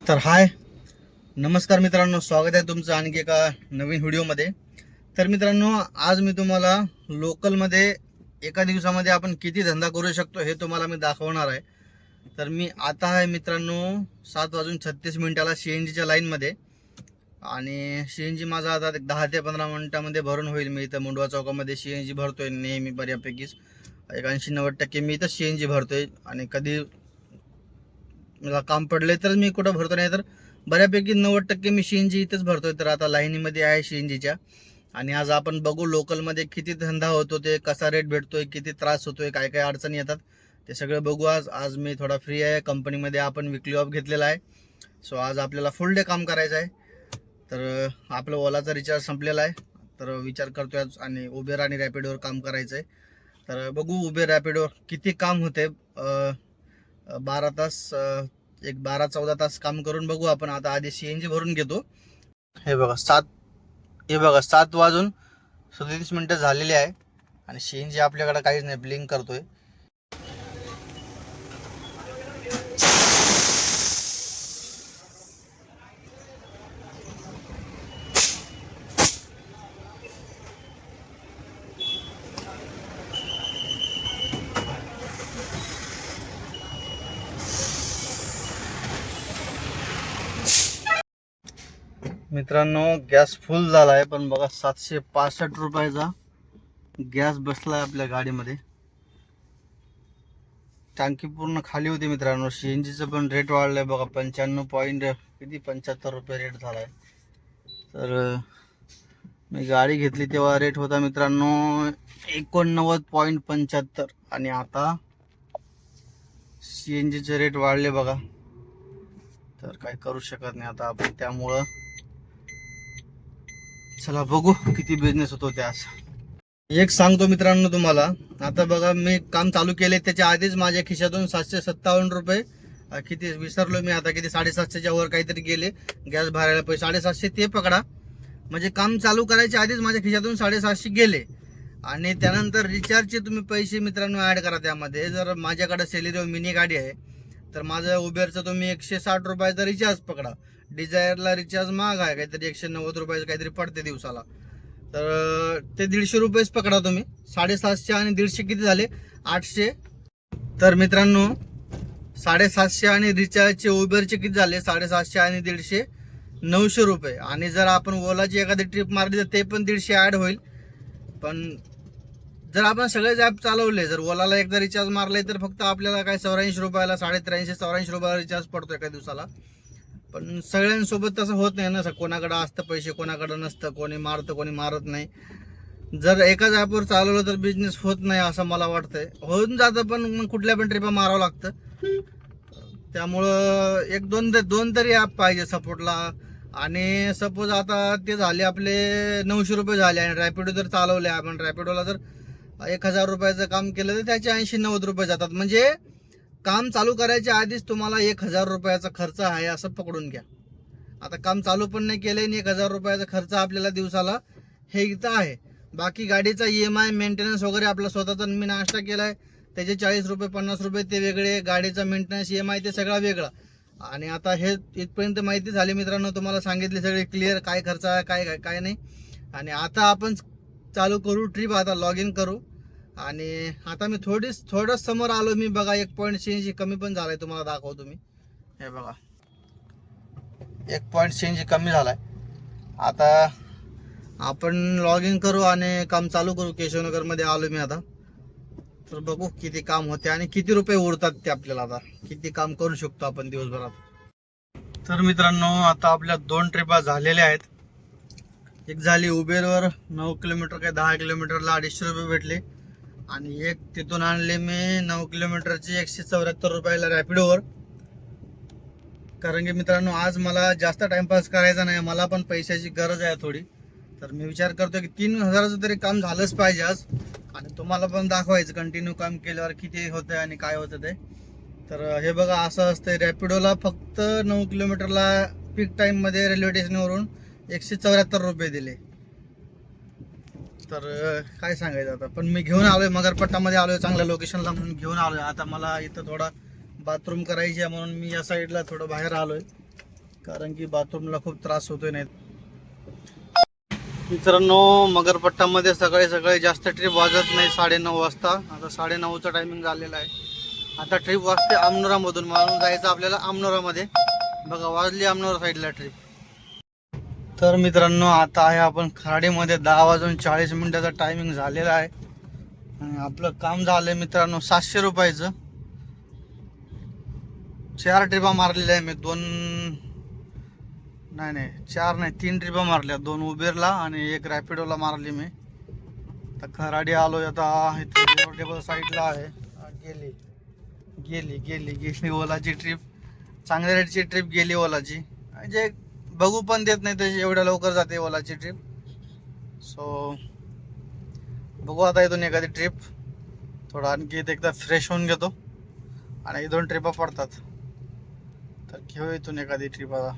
तर हाय नमस्कार मित्रांनो, स्वागत आहे तुमचं आणखी एका नवीन व्हिडिओमध्ये. तर मित्रांनो, आज मी तुम्हाला लोकलमध्ये एका दिवसामध्ये आपण किती धंदा करू शकतो हे तुम्हाला मी दाखवणार आहे. तर मी आता आहे मित्रांनो 7:36 CNGच्या लाईनमध्ये, आणि CNG माझा आता 10 ते 15 मिनिटामध्ये भरून होईल. मी इथं मुंडवा चौकामध्ये CNG भरतोय नेहमी बऱ्यापैकीच. 80-90% मी इथं CNG भरतोय, आणि कधी मला काम पडले तर मी कुठं भरतो, नाही तर बऱ्यापैकी 90% मी CNG इथेच भरतोय. तर आता लाईनीमध्ये आहे CNGच्या, आणि आज आपण बघू लोकलमध्ये किती धंदा होतो, ते कसा रेट भेटतोय, किती त्रास होतोय, काय काय अडचणी येतात ते सगळं बघू. आज मी थोडा फ्री आहे. कंपनीमध्ये आपण विकली ऑफ घेतलेला आहे. सो आज आपल्याला फुल डे काम करायचं आहे. तर आपलं ओलाचा रिचार्ज संपलेला आहे, तर विचार करतोय आज आणि उबेर आणि रॅपिडोवर काम करायचं आहे. तर बघू उबेर रॅपिडोवर किती काम होते. 12 तास, एक 12-14 तास काम करून बघू आपण. आता आधी CNG भरून घेतो. हे बघा 7:37 झालेले आहे, आणि CNG आपल्याकडे काहीच नाही, ब्लिंक करतोय. मित्रांनो, गॅस फुल झाला आहे, पण बघा 765 रुपयाचा गॅस बसला आहे आपल्या गाडीमध्ये. टांकी पूर्ण खाली होती मित्रांनो. CNGचं पण रेट वाढलाय बघा, 75 रुपये रेट झालाय. तर मी गाडी घेतली तेव्हा रेट होता मित्रांनो 89.75, आणि आता CNGचे रेट वाढले बघा. तर काय करू शकत नाही आता आपण, त्यामुळं चला बघू किती बिझनेस होतो त्यास. एक सांगतो मित्रांनो तुम्हाला, आता बघा मी काम चालू केले त्याच्या आधीच माझ्या खिशातून 757 रुपये, किती विसरलो मी आता, किती 750च्या वर काहीतरी गेले गॅस भरायला पैसे. 750 ते पकडा, म्हणजे काम चालू करायच्या आधीच माझ्या खिशातून 750 गेले. आणि त्यानंतर रिचार्जचे तुम्ही पैसे मित्रांनो ऍड करा त्यामध्ये. जर माझ्याकडे सेलेरिओ मिनी गाडी आहे, तर माझं उबेरचं तुम्ही 160 रुपयाचा रिचार्ज पकडा. डिझायरला रिचार्ज महाग आहे, काहीतरी 190 रुपयाचं काहीतरी पडते दिवसाला. तर ते 150 रुपयेच पकडा तुम्ही. 750 आणि 150 किती झाले? 800. तर मित्रांनो 750 आणि रिचार्जचे उबेरचे किती झाले? 750 आणि 150 900 रुपये. आणि जर आपण ओलाची एखादी ट्रिप मारली तर ते पण 150 ऍड होईल. पण जर आपण सगळेच ॲप चालवले, जर ओलाला एकदा रिचार्ज मारले, तर फक्त आपल्याला काय 84 रुपयाला, 83-84 रुपयाला रिचार्ज पडतो एका दिवसाला. पण सगळ्यांसोबत तसं होत नाही ना. कोणाकडे असतं पैसे, कोणाकडे नसतं, कोणी मारतं, कोणी मारत नाही. जर एकाच ॲपवर चालवलं तर बिझनेस होत नाही असं मला वाटतंय. होऊन जातं, पण मग कुठल्या पण ट्रिपा मारावं लागतं. त्यामुळं एक दोन तरी ॲप पाहिजे सपोर्टला. आणि सपोज आता ते झाले आपले 900 रुपये झाले, आणि रॅपिडो जर चालवले आपण, रॅपिडोला जर 1000 रुपयाचं काम केलं तर त्याचे 80-90 रुपये जातात. म्हणजे काम चालू करायच्या आधीच तुम्हाला 1000 रुपयाचा खर्च आहे असं पकडून घ्या. आता काम चालू पण नाही केलंय, आणि 1000 रुपयाचा खर्च आपल्याला दिवसाला हे इथं आहे. बाकी गाडीचा EMI मेंटेनन्स वगैरे आपला स्वतःचा मी नाश्ता केलाय, त्याचे 40 रुपये 50 रुपये ते वेगळे, गाडीचा मेंटेनन्स EMI ते सगळा वेगळा. आणि आता हे इथपर्यंत माहिती झाली मित्रांनो, तुम्हाला सांगितले सगळे क्लिअर काय खर्च आहे, काय काय नाही. आणि आता आपण चालू करू ट्रिप, आता लॉग इन करू. आणि आता मी थोडं समोर आलो मी बघा. 1 पॉईंट CNG कमी पण झालाय, तुम्हाला दाखवतो मी. हे बघा 1 पॉईंट CNG कमी झालाय. आता आपण लॉग इन करू आणि काम चालू करू. केशवनगर मध्ये आलो मी आता. तर बघू किती काम होते आणि किती रुपये उरतात ते आपल्याला. आता किती काम करू शकतो आपण दिवसभरात. तर मित्रांनो आता आपल्या 2 ट्रिपा झालेल्या आहेत. एक झाली उबेरवर 9 किलोमीटर काय 10 किलोमीटरला 250 रुपये भेटले, आणि एक तिथून आणले मी 9 किलोमीटरची 174 रुपयाला रॅपिडोवर. कारण की मित्रांनो आज मला जास्त टाइमपास करायचा नाही, मला पण पैशाची गरज आहे थोडी. तर मी विचार करतो की 3000चं तरी काम झालंच पाहिजे आज, आणि तुम्हाला पण दाखवायचं कंटिन्यू काम केल्यावर किती होतं आणि काय होतं ते. तर हे बघा असं असतंय. रॅपिडोला फक्त 9 किलोमीटरला पीक टाइम मध्ये रेल्वे स्टेशनवरून 174 रुपये दिले. तर काय सांगायचं आता. पण मी घेऊन आलोय मगरपट्टामध्ये आलोय, चांगल्या लोकेशनला म्हणून घेऊन आलोय. आता मला इथं थोडा बाथरूम करायची आहे म्हणून मी या साईडला थोडं बाहेर आलोय. कारण की बाथरूमला खूप त्रास होतोय. नाही मित्रांनो, मगरपट्टामध्ये सकाळी सकाळी जास्त ट्रिप वाजत नाही 9:30 वाजता. आता 9:30चा टायमिंग झालेला आहे. आता ट्रिप वाजते आमनोरामधून. मारून जायचं आपल्याला आमनोरामध्ये. बघा वाजली आमनोरा साईडला ट्रिप. तर मित्रांनो, आता आहे आपण खराडीमध्ये. 10:40 टायमिंग झालेला आहे आणि आपलं काम झालंय मित्रांनो 700 रुपयाचं. 4 ट्रिपा मारलेल्या आहे मी. 3 ट्रिपा मारल्या. 2 उबेरला आणि 1 रॅपिडोला मारली मी. आता खराडी आलोय. आता इथे साईडला आहे. गेली गेली गेली गेली ओलाची ट्रिप. चांगल्या रेटची ट्रिप गेली ओलाची. म्हणजे बघू पण देत नाही त्याची, एवढ्या लवकर जाते ओलाची ट्रिप. सो बघू आता इथून एखादी ट्रिप. थोडा आणखी एकदा फ्रेश होऊन घेतो आणि 2 ट्रिपा पडतात तर घेऊ इथून एखादी ट्रिप आता.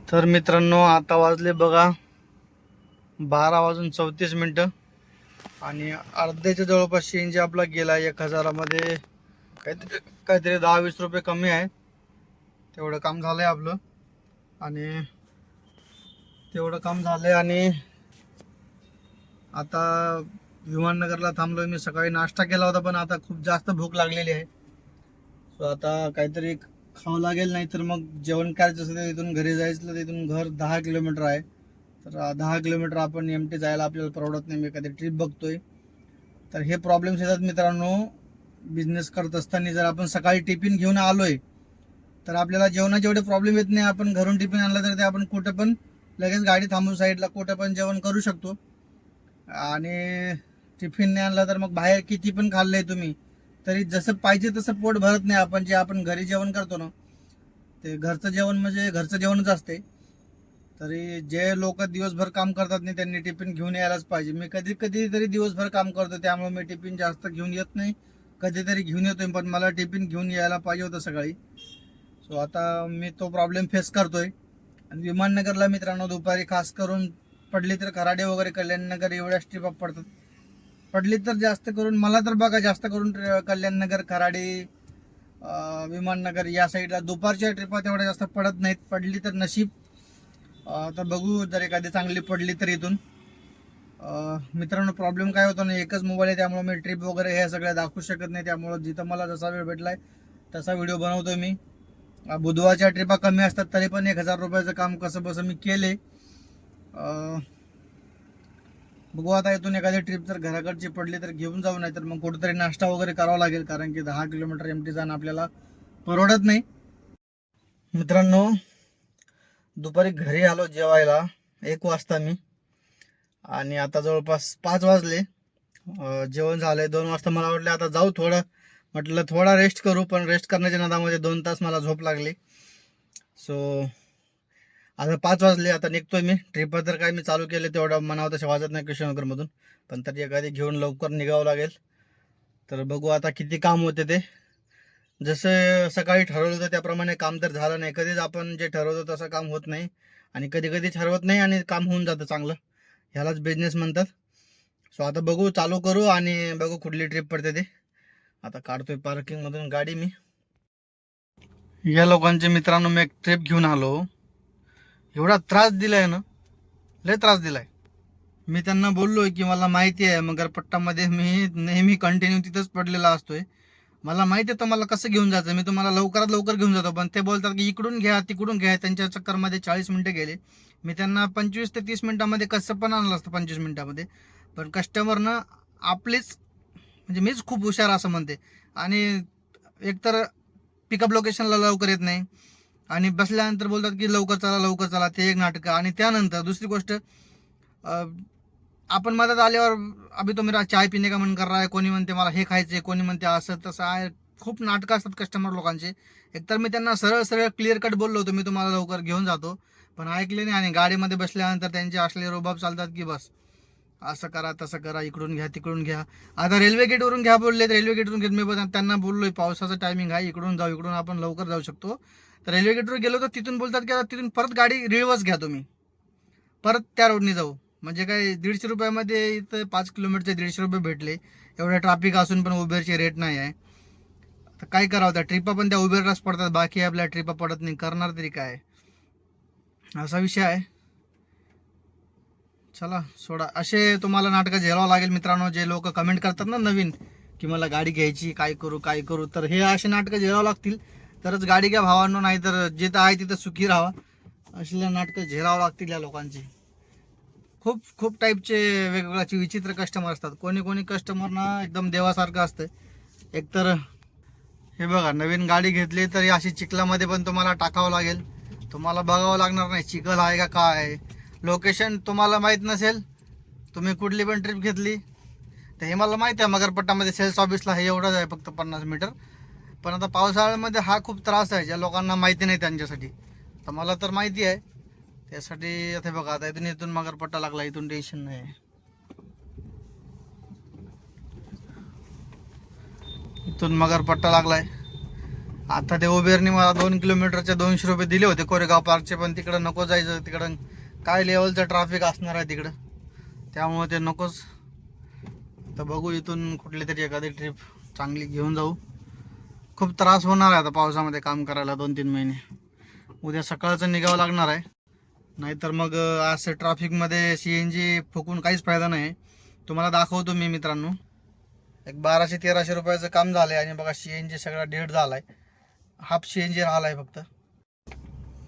तर मित्रांनो, आता वाजले बघा 12:34 आणि अर्ध्याच्या जवळपास CNG आपला गेला. 1000मध्ये काहीतरी 10-20 रुपये कमी आहे. तेवढं काम झालंय आपलं आणि आता विमाननगरला थांबलोय मी. सकाळी नाश्ता केला होता पण आता खूप जास्त भूक लागलेली आहे. सो आता काहीतरी खावं लागेल, नाही तर मग जेवण करायचं असेल तर इथून घरी जायचं. तर इथून घर 10 किलोमीटर आहे. तर 10 किलोमीटर आपण एमटी जायला आपल्याला परवडत नाही. मी एखादी ट्रिप बघतोय. तर हे प्रॉब्लेम्स येतात मित्रांनो बिझनेस करत असताना. जर आपण सकाळी टिफिन घेऊन आलोय तर आपल्याला जेवणाचे एवढे प्रॉब्लेम येत नाही. आपण घरून टिफिन आणलं तर ते आपण कुठं पण लगेच गाडी थांबून साईडला कुठं पण जेवण करू शकतो. आणि टिफिन नाही आणला तर मग बाहेर किती पण खाल्लंय तुम्ही तरी जसं पाहिजे तसं पोट भरत नाही. आपण जे आपण घरी जेवण करतो ना ते घरचं जेवण म्हणजे घरचं जेवणच असते. तरी जे लोक दिवसभर काम करतात नाही त्यांनी टिफिन घेऊन यायलाच पाहिजे. मी कधी तरी दिवसभर काम करतो त्यामुळे मी टिफिन जास्त घेऊन येत नाही. कधीतरी घेऊन येतोय पण मला टिफिन घेऊन यायला पाहिजे होतं सकाळी. सो आता मी तो प्रॉब्लेम फेस करतोय. आणि विमाननगरला मित्रांनो दुपारी खास करून पडली तर खराडे वगैरे कल्याणनगर एवढ्याच ट्रिपा पडतात. पडली तर जास्त करून मला तर बघा जास्त करून कल्याणनगर खराडे विमाननगर या साईडला दुपारच्या ट्रिपा तेवढ्या जास्त पडत नाहीत. पडली तर नशीब. तर बघू जर एखादी चांगली पडली तर इथून. मित्रांनो प्रॉब्लेम काय होतो ना एकच मोबाईल आहे त्यामुळे मी ट्रिप वगैरे हे सगळं दाखवू शकत नाही. त्यामुळे जिथं मला जसा वेळ भेटलाय तसा व्हिडिओ बनवतोय मी. बुधवारच्या ट्रिपा कमी असतात तरी पण 1000 रुपयाचं काम कसं बसं मी केले. बघू आता इथून एखादी ट्रिप जर घराकडची पडली तर घेऊन जाऊ, नाही तर मग कुठेतरी नाश्ता वगैरे करावा लागेल. कारण की 10 किलोमीटर एमटी जाणं आपल्याला परवडत नाही. मित्रांनो दुपारी घरी आलो जेवायला 1 वाजता मी. आणि आता जवळपास 5 वाजले. जेवण झालंय. 2 वाजता मला वाटलं आता जाऊ म्हटलं थोडा रेस्ट करू. पण रेस्ट करण्याच्या नादामध्ये 2 तास मला झोप लागली. सो आता 5 वाजले. आता निघतोय मी. ट्रिप तर काय मी चालू केले तेवढं मनावर तसे वाजत नाही कृष्णनगरमधून. पण तरी एखादी घेऊन लवकर निघावं लागेल. तर बघू आता किती काम होते ते. जसं सकाळी ठरवलं होतं त्याप्रमाणे काम तर झालं नाही. कधीच आपण जे ठरवतो तसं काम होत नाही. आणि कधी ठरवत नाही आणि काम होऊन जातं चांगलं. ह्यालाच बिझनेस म्हणतात. सो आता बघू चालू करू आणि बघू कुठली ट्रिप पडते ते. आता काढतोय पार्किंगमधून गाडी मी. या लोकांचे मित्रांनो मी एक ट्रिप घेऊन आलो. एवढा त्रास दिलाय ना, लय त्रास दिलाय. मी त्यांना बोललोय की मला माहिती आहे मगरपट्टामध्ये मी नेहमी कंटिन्यू तिथंच पडलेला असतोय. मला माहिती आहे तुम्हाला कसं घेऊन जायचं. मी तुम्हाला लवकरात लवकर घेऊन जातो. पण ते बोलतात की इकडून घ्या तिकडून घ्या. त्यांच्या चक्करमध्ये 40 मिनिटं गेले. मी त्यांना 25 ते 30 मिनिटामध्ये कसं पण आणलं असतं 25 मिनिटामध्ये. पण कस्टमरनं आपलीच म्हणजे मीच खूप हुशार असं म्हणते. आणि एकतर पिकअप लोकेशनला लवकर येत नाही आणि बसल्यानंतर बोलतात की लवकर चला ते एक नाटक. आणि त्यानंतर दुसरी गोष्ट आपण मदत आल्यावर अभि तो मेरा चाय पिणे का मन कर रहा है, कोणी म्हणते मला हे खायचे, कोणी म्हणते असं तसं आहे. खूप नाटकं असतात कस्टमर लोकांचे. एकतर मी त्यांना सरळ क्लिअर कट बोललो होतो मी तुम्हाला लवकर घेऊन जातो. पण ऐकले नाही. आणि गाडीमध्ये बसल्यानंतर त्यांचे असले रुबाब चालतात की बस असं करा तसं करा, इकडून घ्या तिकडून घ्या. आता रेल्वे गेटवरून घ्या बोलले तर रेल्वे गेटवरून घेत. मी त्यांना बोललोय पावसाचं टायमिंग आहे, इकडून जाऊ, इकडून आपण लवकर जाऊ शकतो. तर रेल्वे गेटवर गेलो तर तिथून बोलतात की आता तिथून परत गाडी रिवर्स घ्या तुम्ही, परत त्या रोडने जाऊ. म्हणजे काय 150 रुपयामध्ये इथं 5 किलोमीटरचे 150 रुपये भेटले. एवढं ट्रॅफिक असून पण उबेरचे रेट नाही आहे. तर काय करावं, त्या ट्रिपा पण त्या उबेरलाच पडतात, बाकी आपल्या ट्रिपा पडत नाही, करणार तरी काय, असा विषय आहे. चला सोडा, असे तुम्हाला नाटकं झेलावं लागेल मित्रांनो. जे लोक कमेंट करतात ना नवीन की मला गाडी घ्यायची, काय करू, तर हे असे नाटकं झेलावं लागतील तरच गाडी घ्या भावांनो, नाही तर जिथं आहे तिथं सुखी राहा. असले नाटकं झेलावं लागतील या लोकांची. खूप खूप टाईपचे वेगवेगळ्याचे विचित्र कस्टमर असतात. कोणी कस्टमर ना एकदम देवासारखं असतं. एकतर हे बघा, नवीन गाडी घेतली तरी अशी चिखलामध्ये पण तुम्हाला टाकावं लागेल, तुम्हाला बघावं लागणार नाही चिखल आहे का काय. लोकेशन तुम्हाला माहीत नसेल, तुम्ही कुठली पण ट्रिप घेतली तर हे मला माहिती आहे मगरपट्टामध्ये सेल्स ऑफिसला हे एवढंच आहे फक्त 50 मीटर. पण आता पावसाळ्यामध्ये हा खूप त्रास आहे, ज्या लोकांना माहिती नाही त्यांच्यासाठी. तर मला तर माहिती आहे, त्यासाठी आता बघा, आता इथून मगरपट्टा लागला, इथून टेन्शन नाही. इथून मगरपट्टा लागलाय. आता ते उबेरने मला 2 किलोमीटरचे 200 रुपये दिले होते कोरेगाव पार्कचे, पण तिकडं नको जायचं, तिकडं काय लेवलचं ट्रॅफिक असणार आहे तिकडं, त्यामुळे ते नकोच. तर बघू इथून कुठली तरी एखादी ट्रिप चांगली घेऊन जाऊ. खूप त्रास होणार आहे आता पावसामध्ये काम करायला 2-3 महिने. उद्या सकाळचं निघावं लागणार आहे, नाहीतर मग असं ट्रॅफिकमध्ये CNG फुकून काहीच फायदा नाही. तुम्हाला दाखवतो मी मित्रांनो, एक 1200-1300 रुपयाचं काम झालंय आणि बघा CNG सगळा डेड झालाय, हाफ CNG राहिलाय फक्त.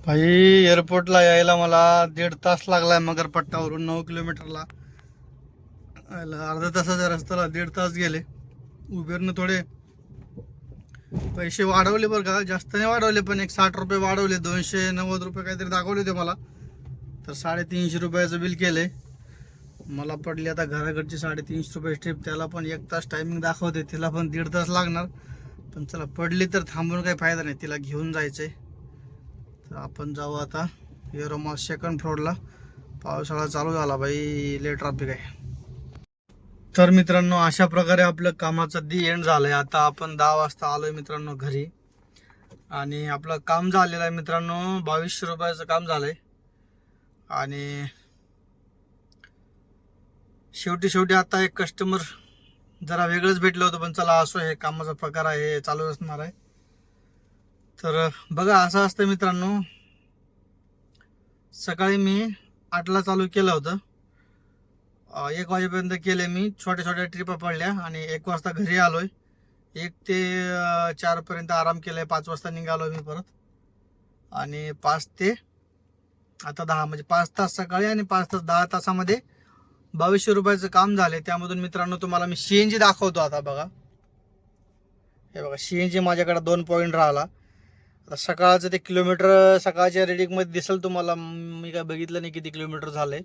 भाई एअरपोर्टला यायला मला 1.5 तास लागलाय मगरपट्टावरून 9 किलोमीटरला. अर्ध्या तासाच्या रस्त्याला 1.5 तास गेले. उबेरनं थोडे पैसे वाढवले बरं का, जास्त नाही वाढवले, पण एक 60 रुपये वाढवले, 290 रुपये काहीतरी दाखवले होते मला. तर 350 रुपयाचं बिल केले. मला पडली आता घराकडची 350 रुपये ट्रिप, त्याला पण 1 तास टायमिंग दाखवते, तिला पण 1.5 तास लागणार. पण चला, पडली तर थांबून काही फायदा नाही, तिला घेऊन जायचंय. तर आपण जाऊ आता एरोमॉल 2nd फ्लोअरला. पावसाळा चालू झाला बाई, लय ट्रॅफिक आहे. तर मित्रांनो, अशा प्रकारे आपलं कामाचं दी एंड झालंय. आता आपण 10 वाजता आलोय मित्रांनो घरी, आणि आपलं काम झालेलं आहे मित्रांनो 2200 रुपयाचं काम झालंय. आणि शेवटी आता एक कस्टमर जरा वेगळंच भेटलं होतं, पण चला असो, हे कामाचा प्रकार आहे, हे चालू असणार आहे. तर बघा, असं असतं मित्रांनो, सकाळी मी 8ला चालू केलं होतं, 1 वाजेपर्यंत केले मी, छोट्या ट्रिपा पडल्या, आणि 1 वाजता घरी आलोय. 1 ते 4 पर्यंत आराम केलाय, 5 वाजता निघालोय मी परत, आणि 5 ते आता 10, म्हणजे 5 तास सकाळी आणि 5 तास, 10 तासामध्ये 2200 रुपयाचं काम झाले. त्यामधून मित्रांनो तुम्हाला मी CNG दाखवतो. आता बघा, हे बघा CNG माझ्याकडे 2 पॉईंट राहिला. आता सकाळचं ते किलोमीटर सकाळच्या रीडिंगमध्ये दिसेल तुम्हाला, मी काय बघितलं नाही किती किलोमीटर झाले.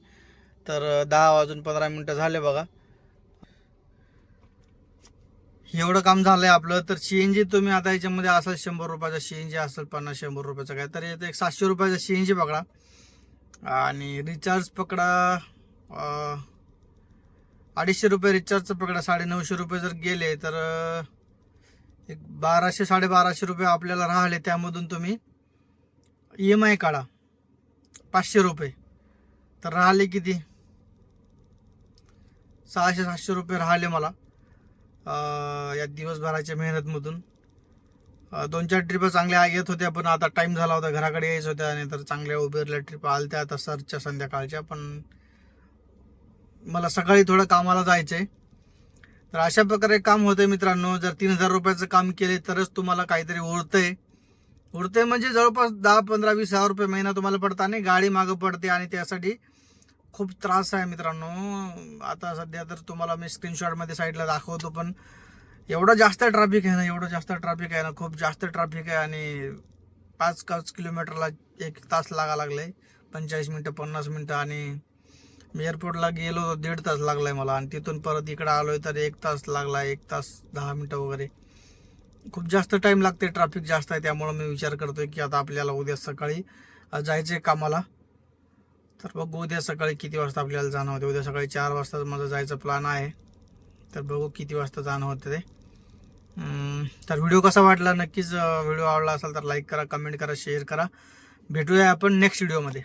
तर 10:15 झाले बघा, एवढं काम झालंय आपलं. तर CNG तुम्ही आता याच्यामध्ये असेल 100 रुपयाचा CNG असेल, 50-100 रुपयाचा काय, तर येतं एक 700 रुपयाचा CNG पकडा. आणि रिचार्ज पकडा 250 रुपये रिचार्जचं पकडा, 950 रुपये जर गेले तर एक 1200-1250 रुपये आपल्याला राहिले. त्यामधून तुम्ही EMI काढा 500 रुपये, तर राहिले किती, 600-700 रुपये राहिले मला या दिवसभराच्या मेहनतमधून. 2-4 ट्रिपा चांगल्या येत होत्या, पण आता टाइम झाला होता, घराकडे यायचं होत्या, आणि तर चांगल्या उबेरल्या ट्रिपा आलत्या आता सरच्या संध्याकाळच्या. पण मला सकाळी थोडं कामाला जायचंय. तर अशा प्रकारे काम होतंय मित्रांनो. जर 3000 रुपयाचं काम केले तरच तुम्हाला काहीतरी उरतंय म्हणजे जवळपास 10-15-20 हजार रुपये महिना तुम्हाला पडता, आणि गाडी मागं पडते, आणि त्यासाठी खूप त्रास आहे मित्रांनो. आता सध्या तर तुम्हाला मी स्क्रीनशॉटमध्ये साईडला दाखवतो, पण एवढं जास्त ट्रॅफिक आहे ना, खूप जास्त ट्रॅफिक आहे. आणि 5 किलोमीटरला 1 तास लागा लागलाय, 45 मिनटं 50 मिनटं. आणि मी एअरपोर्टला गेलो 1.5 तास लागलाय मला, आणि तिथून परत इकडे आलोय तर 1 तास लागला, 1 तास 10 मिनटं वगैरे. खूप जास्त टाइम लागते, ट्रॅफिक जास्त आहे. त्यामुळे मी विचार करतोय की आता आपल्याला उद्या सकाळी जायचंय कामाला. तर बघू उद्या सकाळी किती वाजता आपल्याला जाणं होते. उद्या सकाळी 4 वाजता माझं जायचं प्लॅन आहे, तर बघू किती वाजता जाणं होतं ते. तर व्हिडिओ कसा वाटला, नक्कीच व्हिडिओ आवडला असेल तर लाईक करा, कमेंट करा, शेअर करा. भेटूया आपण नेक्स्ट व्हिडिओमध्ये.